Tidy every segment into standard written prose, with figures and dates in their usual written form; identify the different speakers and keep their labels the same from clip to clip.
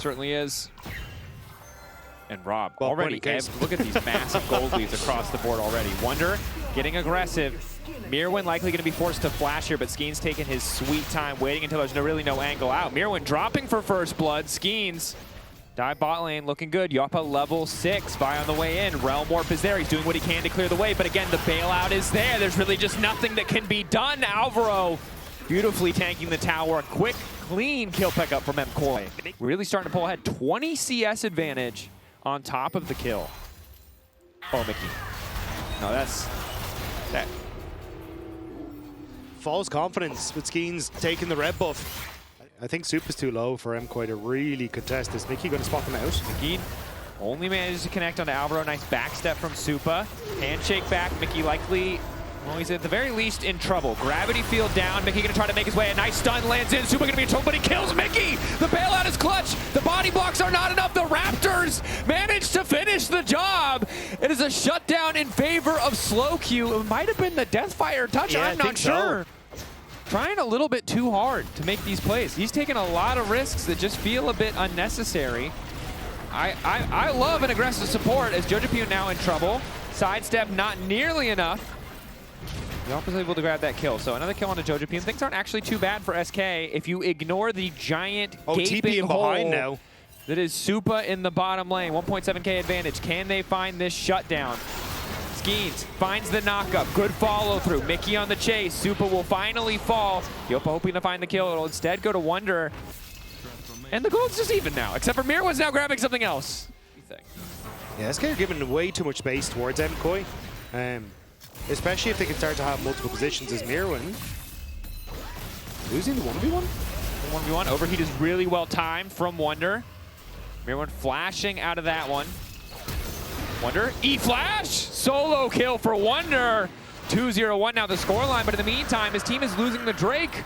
Speaker 1: certainly is. And Rob,
Speaker 2: well,
Speaker 1: already, look at these massive gold leads across the board already. Wunder getting aggressive. Myrwn likely going to be forced to flash here, but Skeanz taking his sweet time, waiting until there's really no angle out. Myrwn dropping for first blood. Skeanz dive bot lane, looking good. Jopa level 6, Vi on the way in. Realm Warp is there. He's doing what he can to clear the way, but again, the bailout is there. There's really just nothing that can be done. Alvaro beautifully tanking the tower. A quick, clean kill pickup from MKOI. Really starting to pull ahead. 20 CS advantage on top of the kill. Oh, Mickey. No, that's... that.
Speaker 2: False confidence with Skeanz taking the red buff. I think Supa's too low for MKOI to really contest this. Mikyx going to spot them out.
Speaker 1: Mikyx only manages to connect onto Alvaro. Nice backstep from Supa. Handshake back. Mikyx likely, well, he's at the very least in trouble. Gravity field down. Mikyx going to try to make his way. A nice stun lands in. Supa going to be in trouble, but he kills Mikyx. The bailout is clutch. The body blocks are not enough. The Raptors manage to finish the job. It is a shutdown in favor of SlowQ. It might have been the Deathfire touch.
Speaker 2: Yeah,
Speaker 1: I'm not sure. Trying a little bit too hard to make these plays. He's taking a lot of risks that just feel a bit unnecessary. I love an aggressive support as Jojopyun now in trouble. Sidestep not nearly enough. Jopa was able to grab that kill. So another kill on the Jojopyun. Things aren't actually too bad for SK if you ignore the giant gaping hole
Speaker 2: behind now.
Speaker 1: That is Supa in the bottom lane. 1.7k advantage. Can they find this shutdown? Skeanz finds the knockup. Good follow through. Mikyx on the chase. Supa will finally fall. Jopa hoping to find the kill. It'll instead go to Wunder. And the gold's just even now, except for Myrwn's now grabbing something else.
Speaker 2: Yeah, SK are giving way too much space towards MKOI. Especially if they can start to have multiple positions as Myrwn. Losing the 1v1?
Speaker 1: The 1v1. Overheat is really well timed from Wunder. Myrwn flashing out of that one. Wunder, E-flash! Solo kill for Wunder. 2-0-1 now the scoreline, but in the meantime, his team is losing the Drake.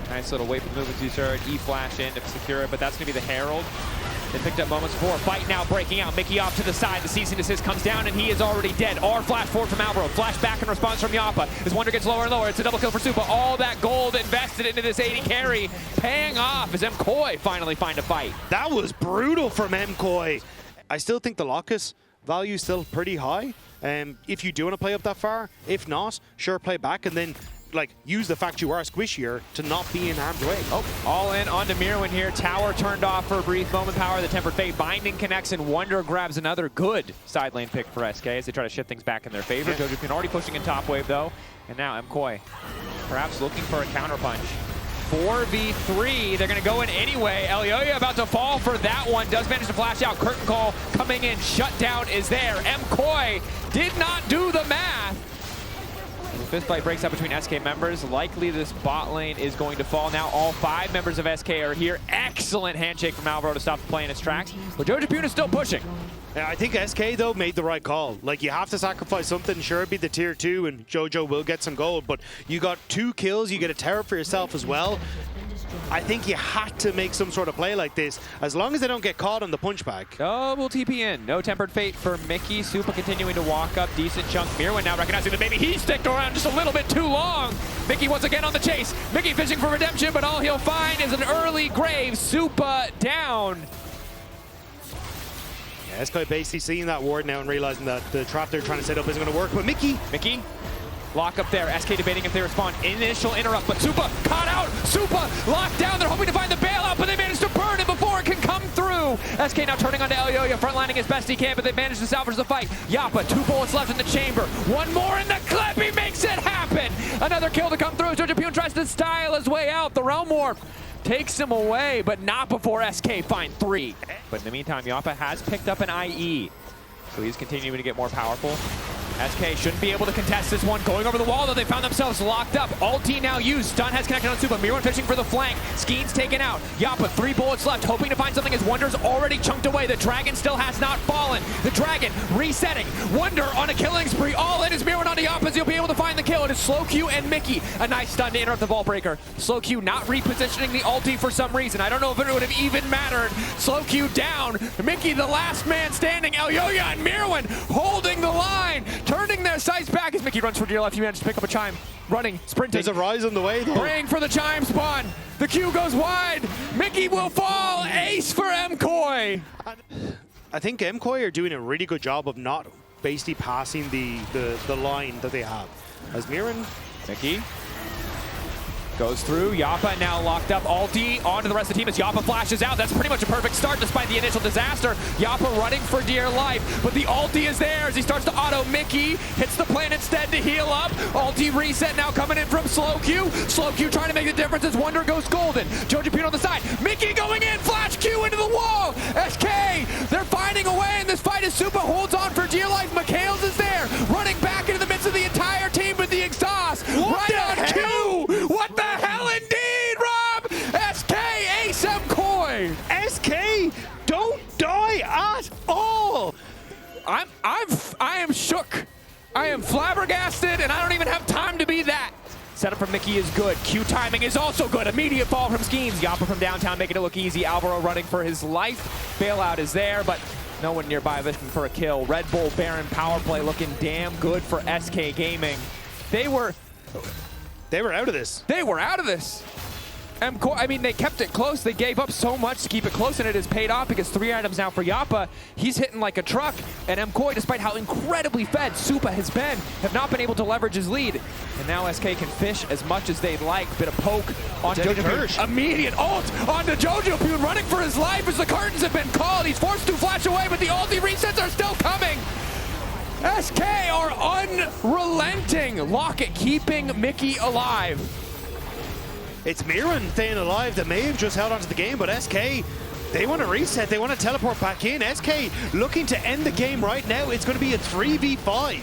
Speaker 1: Nice little wait for the movement to start. E-flash in to secure it, but that's going to be the Herald. They picked up moments before. Fight now breaking out. Mikyx off to the side. The cease and desist comes down, and he is already dead. R flash forward from Alvaro. Flash back in response from Jopa. As Wunder gets lower and lower, it's a double kill for Supa. All that gold invested into this 80 carry paying off as MKOI finally find a fight.
Speaker 2: That was brutal from MKOI. I still think the Locus value is still pretty high. If you do want to play up that far, if not, sure, play back and then like use the fact you are squishier to not be in harm's way.
Speaker 1: Oh, all in onto Myrwn here. Tower turned off for a brief moment. Power of the Tempered Fate. Binding connects and Wunder grabs another good side lane pick for SK as they try to shift things back in their favor.
Speaker 2: Yeah.
Speaker 1: Jojopyun already pushing in top wave though. And now MKOI perhaps looking for a counterpunch. 4v3, they're going to go in anyway. Elyoya about to fall for that one. Does manage to flash out. Curtain call coming in. Shutdown is there. MKOI did not do the math. The fist fight breaks up between SK members. Likely this bot lane is going to fall now. All 5 members of SK are here. Excellent handshake from Alvaro to stop the play in its tracks. But Jojopyun is still pushing.
Speaker 2: Yeah, I think SK, though, made the right call. Like, you have to sacrifice something. Sure, it'd be the tier 2, and Jojo will get some gold. But you got 2 kills. You get a tower for yourself as well. I think you had to make some sort of play like this, as long as they don't get caught on the punch bag.
Speaker 1: Double TP in. No Tempered Fate for Mikyx. Supa continuing to walk up. Decent chunk. Myrwn now recognizing that maybe he sticked around just a little bit too long. Mikyx once again on the chase. Mikyx fishing for redemption, but all he'll find is an early grave. Supa down.
Speaker 2: Yeah, SK basically seeing that ward now and realizing that the trap they're trying to set up isn't going to work. But
Speaker 1: Mikyx. Lock up there. SK debating if they respond. Initial interrupt, but Supa caught out. Supa locked down. They're hoping to find the bailout, but they managed to burn it before it can come through. SK now turning onto Elyoya, frontlining as best he can, but they managed to salvage the fight. Jopa, 2 bullets left in the chamber. 1 more in the clip. He makes it happen. Another kill to come through. Jojopyun tries to style his way out. The Realm Warp takes him away, but not before SK find 3. But in the meantime, Jopa has picked up an IE, so he's continuing to get more powerful. SK shouldn't be able to contest this one. Going over the wall, though, they found themselves locked up. Ulti now used. Stun has connected on Supa. Myrwn fishing for the flank. Skeanz taken out. Jopa, 3 bullets left, hoping to find something as Wunder's already chunked away. The Dragon still has not fallen. The Dragon resetting. Wunder on a killing spree. All in is Myrwn on the opposite. He'll be able to find the kill. It is SlowQ and Mikyx. A nice stun to interrupt the Vault Breaker. SlowQ not repositioning the ulti for some reason. I don't know if it would have even mattered. SlowQ down. Mikyx, the last man standing. Elyoya and Myrwn holding the line. Turning their sights back as Mikyx runs for dear life. He manages to pick up a chime. Running, sprinting.
Speaker 2: There's a rise on the way, though.
Speaker 1: Praying for the chime spawn. The Q goes wide. Mikyx will fall. ace for MKOI.
Speaker 2: I think MKOI are doing a really good job of not basically passing the line that they have. As Myrwn,
Speaker 1: Mikyx goes through. Jopa now locked up. Ulti onto the rest of the team as Jopa flashes out. That's pretty much a perfect start despite the initial disaster. Jopa running for dear life, but the ulti is there as he starts to auto Mikyx. Hits the plant instead to heal up. Ulti reset now coming in from SlowQ. SlowQ trying to make the difference as Wunder goes golden. Jojopyun on the side. Mikyx going in. Flash Q into the wall. SK, they're finding a way in this fight as Supa holds on for dear life. Mikyx is there, running back into the midst of the entire team with the exhaust.
Speaker 2: What
Speaker 1: right
Speaker 2: the
Speaker 1: on
Speaker 2: hell?
Speaker 1: Q. What the hell indeed, Rob? SK ace MKOI.
Speaker 2: SK don't die at all.
Speaker 1: I am shook. I am flabbergasted, and I don't even have time to be that. Setup from Mikyx is good. Q timing is also good. Immediate fall from Skeanz. Jopa from downtown making it look easy. Alvaro running for his life. Bailout is there, but no one nearby looking for a kill. Red Bull Baron power play looking damn good for SK Gaming. They were
Speaker 2: out of this.
Speaker 1: They were out of this. MKOI, I mean, they kept it close. They gave up so much to keep it close, and it has paid off because 3 items now for Jopa. He's hitting like a truck, and MKOI, despite how incredibly fed Supa has been, have not been able to leverage his lead. And now SK can fish as much as they'd like. Bit of poke on Jojopyun. Immediate ult onto Jojopyun, running for his life as the curtains have been called. He's forced to flash away, but the ulti resets are still coming. SK are unrelenting. Locket keeping Mikyx alive.
Speaker 2: It's Myrwn staying alive that may have just held onto the game, but SK, they want to reset. They want to teleport back in. SK looking to end the game right now. It's going to be a 3v5.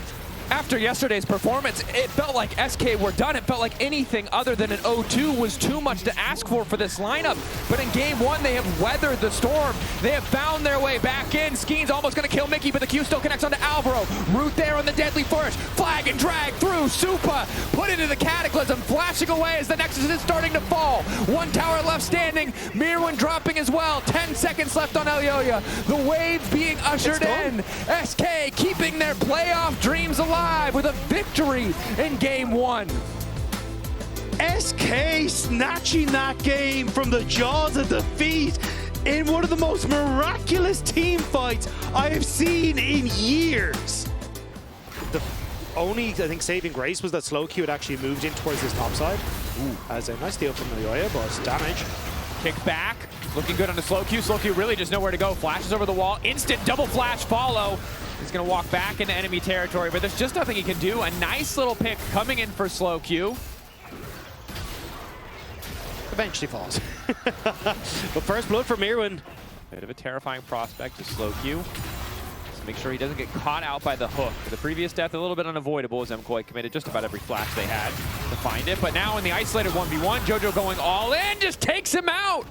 Speaker 1: After yesterday's performance, it felt like SK were done. It felt like anything other than an 0-2 was too much to ask for this lineup. But in game 1, they have weathered the storm. They have found their way back in. Skeanz almost going to kill Mikyx, but the Q still connects onto Alvaro. Root there on the deadly flourish. Flag and drag through. Supa put into the Cataclysm, flashing away as the Nexus is starting to fall. 1 tower left standing. Myrwn dropping as well. 10 seconds left on Elyoya. The wave being ushered in. SK keeping their playoff dreams alive with a victory in game 1.
Speaker 2: SK snatching that game from the jaws of defeat in one of the most miraculous team fights I have seen in years. The only, I think, saving grace was that SlowQ had actually moved in towards his top side. Ooh, as a nice steal from Elyoya, but damage.
Speaker 1: Kick back, looking good on the SlowQ. SlowQ really just nowhere to go. Flashes over the wall, instant double flash follow. He's gonna walk back into enemy territory, but there's just nothing he can do. A nice little pick coming in for SlowQ.
Speaker 2: Eventually falls. But first blood for Myrwn.
Speaker 1: Bit of a terrifying prospect to SlowQ. So make sure he doesn't get caught out by the hook. The previous death a little bit unavoidable as MKOI committed just about every flash they had to find it. But now in the isolated 1v1, Jojo going all in, just takes him out.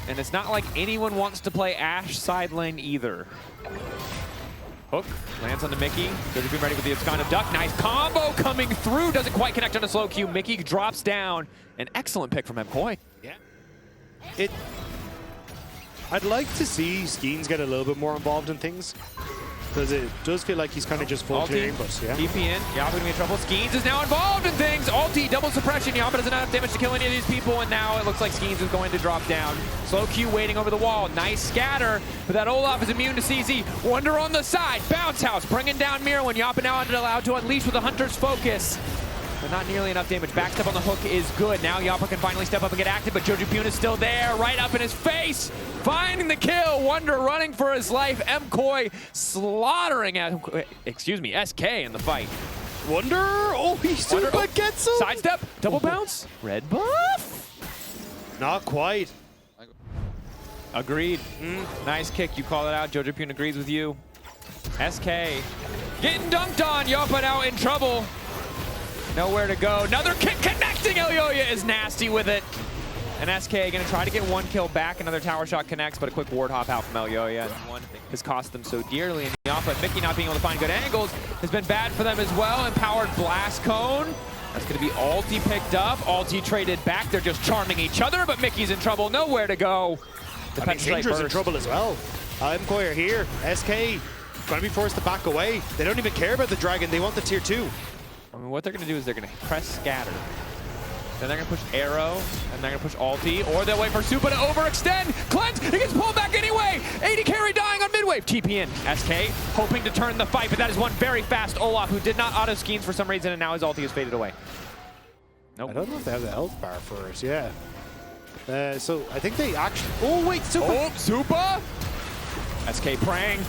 Speaker 1: And it's not like anyone wants to play Ashe side lane either. Hook lands on the Mikyx. Jojopyun ready with the abscond duck. Nice combo coming through. Doesn't quite connect on the SlowQ. Mikyx drops down. An excellent pick from MKOI.
Speaker 2: Yeah. I'd like to see Skeanz get a little bit more involved in things, because it does feel like he's kind of just full clearing, but yeah.
Speaker 1: TP in. Jopa gonna be in trouble. Skeanz is now involved in things. Ulti, double suppression. Jopa doesn't have damage to kill any of these people, and now it looks like Skeanz is going to drop down. SlowQ waiting over the wall. Nice scatter, but that Olaf is immune to CZ. Wunder on the side. Bounce house bringing down Myrwn. Jopa now allowed to unleash with a Hunter's focus. But not nearly enough damage. Backstep on the hook is good. Now Jopa can finally step up and get active, but Jojopyun is still there, right up in his face. Finding the kill. Wunder running for his life. MKOI slaughtering SK in the fight.
Speaker 2: Wunder, oh, he Supa gets him.
Speaker 1: Sidestep, double bounce, red buff.
Speaker 2: Not quite.
Speaker 1: Agreed. Nice kick, you call it out. Jojopyun agrees with you. SK getting dunked on. Jopa now in trouble. Nowhere to go. Another kick connecting. Elyoya is nasty with it. And SK going to try to get 1 kill back. Another tower shot connects, but a quick ward hop out from Elyoya. And one has cost them so dearly. And Jopa and Mikyx not being able to find good angles has been bad for them as well. Empowered blast cone. That's going to be ulti picked up. Ulti traded back. They're just charming each other, but Mikyx's in trouble. Nowhere to go.
Speaker 2: The Hindra's in trouble as well. MKOI are here. SK going to be forced to back away. They don't even care about the dragon. They want the tier 2.
Speaker 1: I mean, what they're going to do is they're going to press scatter. Then they're going to push Arrow, and they're going to push Ulti, or they'll wait for Supa to overextend. Cleanse, he gets pulled back anyway. 80 carry dying on mid-wave. TP in. SK hoping to turn the fight, but that is one very fast Olaf who did not auto Skeanz for some reason, and now his ulti has faded away. Nope.
Speaker 2: I don't know if they have the health bar for it, yeah. So I think they actually... Oh, wait, Supa!
Speaker 1: Oh, Supa! SK praying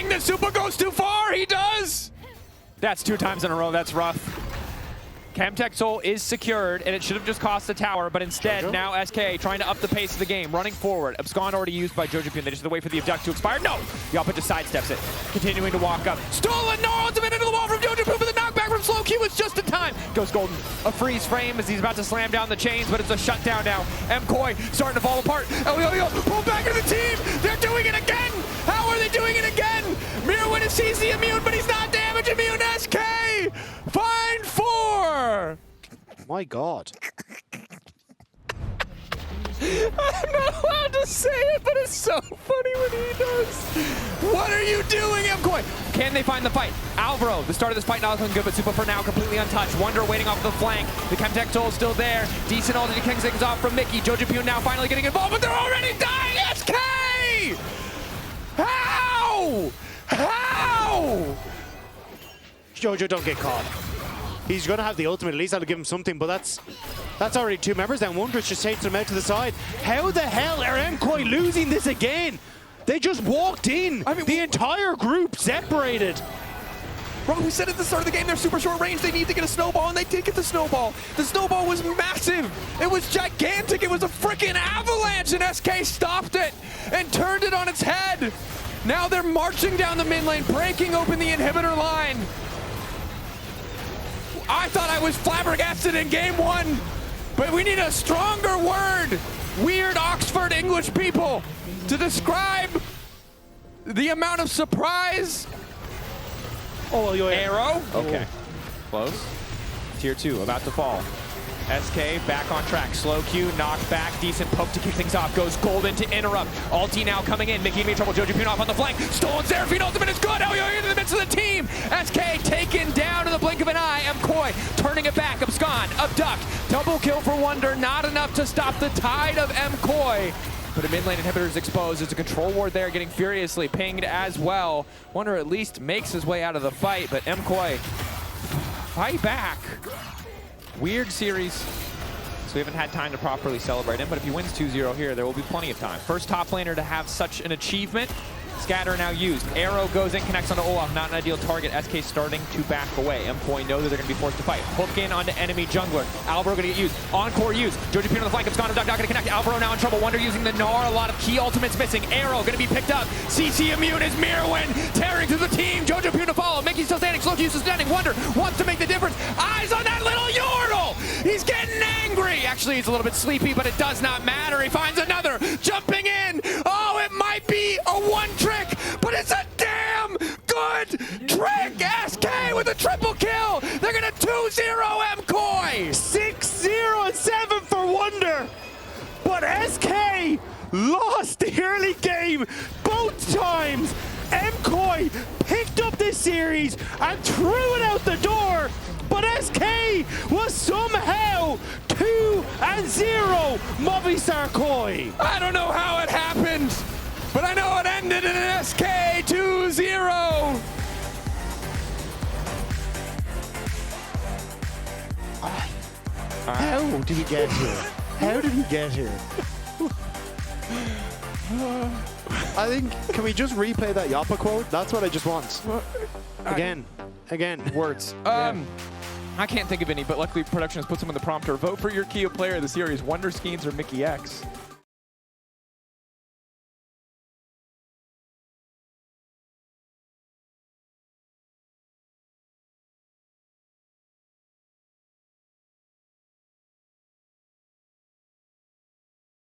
Speaker 1: that Supa goes too far. He does! That's 2 times in a row. That's rough. Chemtech Soul is secured, and it should have just cost the tower, but instead,
Speaker 2: Jojo?
Speaker 1: now SK trying to up the pace of the game, running forward. Abscond already used by Jojopyun. They just have to wait for the abduct to expire. No! Jopa just sidesteps it. Continuing to walk up. Stolen! No! Ultimate into the wall from Jojopyun, but the knockback from SlowQ is just in time. Goes Golden. A freeze frame as he's about to slam down the chains, but it's a shutdown now. MKOI starting to fall apart. Elyoya pulled back into the team! They're doing it again! How are they doing it again? Myrwn is CC immune, but he's not damage immune. SK! Find 4!
Speaker 2: My God.
Speaker 1: I'm not allowed to say it, but it's so funny when he does. What are you doing, MKOI? Can they find the fight? Alvaro, the start of this fight not looking good, but Supa for now completely untouched. Wunder waiting off the flank. The Chemtech Soul is still there. Decent ulti to King things off from Mikyx. Jojopyun now finally getting involved, but they're already dying. SK! How? How?
Speaker 2: Jojo, don't get caught. He's going to have the ultimate. At least that'll give him something, but that's already 2 members. Then Wunder just takes them out to the side. How the hell are MKOI losing this again? They just walked in. I mean, the entire group separated.
Speaker 1: Bro, we said at the start of the game they're super short range. They need to get a snowball, and they did get the snowball. The snowball was massive. It was gigantic. It was a freaking avalanche, and SK stopped it and turned it on its head. Now they're marching down the mid lane, breaking open the inhibitor line. I thought I was flabbergasted in game 1, but we need a stronger word, weird Oxford English people, to describe the amount of surprise.
Speaker 2: Oh,
Speaker 1: Arrow. Okay. Close. Tier 2 about to fall. SK back on track. SlowQ knocked back. Decent poke to kick things off. Goes Golden to interrupt. Ulti now coming in. Mikyx in trouble. Jojopyun off on the flank. Stolen Seraphine ultimate is good. Elyoya into the midst of the team. SK taken down in the blink of an eye. MKOI turning it back. Abscond. Abduct. Double kill for Wunder. Not enough to stop the tide of MKOI. But a mid lane inhibitor is exposed. There's a control ward there getting furiously pinged as well. Wunder at least makes his way out of the fight, but MKOI fight back. Weird series, so we haven't had time to properly celebrate him, but if he wins 2-0 here, there will be plenty of time. First top laner to have such an achievement. Scatter now used. Arrow goes in, connects onto Olaf, not an ideal target. SK starting to back away. MKOI know that they're going to be forced to fight. Hook in onto enemy jungler. Alvaro going to get used. Encore used. Jojopyun on the flank. Abscond not going to connect. Alvaro now in trouble. Wunder using the Gnar. A lot of key ultimates missing. Arrow going to be picked up. CC immune is Myrwn tearing through the team. Jojopyun to follow. Mikyx still standing. SlowQ still standing. Wunder wants to make the difference. Eyes on that little Yordle. He's getting angry. Actually, he's a little bit sleepy, but it does not matter. He finds another. Jumping in. Oh, it might be a one trick, but it's a damn good trick. SK with a triple kill. They're going to 2-0 MKOI.
Speaker 2: 6-0 and 7 for Wunder. But SK lost the early game both times. MKOI picked up this series and threw it out the door. But SK was somehow 2-0 Movistar KOI.
Speaker 1: I don't know how it happened, but I know it ended in an SK 2-0.
Speaker 2: How did he get here? How did he get here? I think, can we just replay that Jopa quote? That's what I just want. Again.
Speaker 1: Words. I can't think of any, but luckily production has put some in the prompter. Vote for your key player of the series, Wunder, Skeanz, or Mikyx.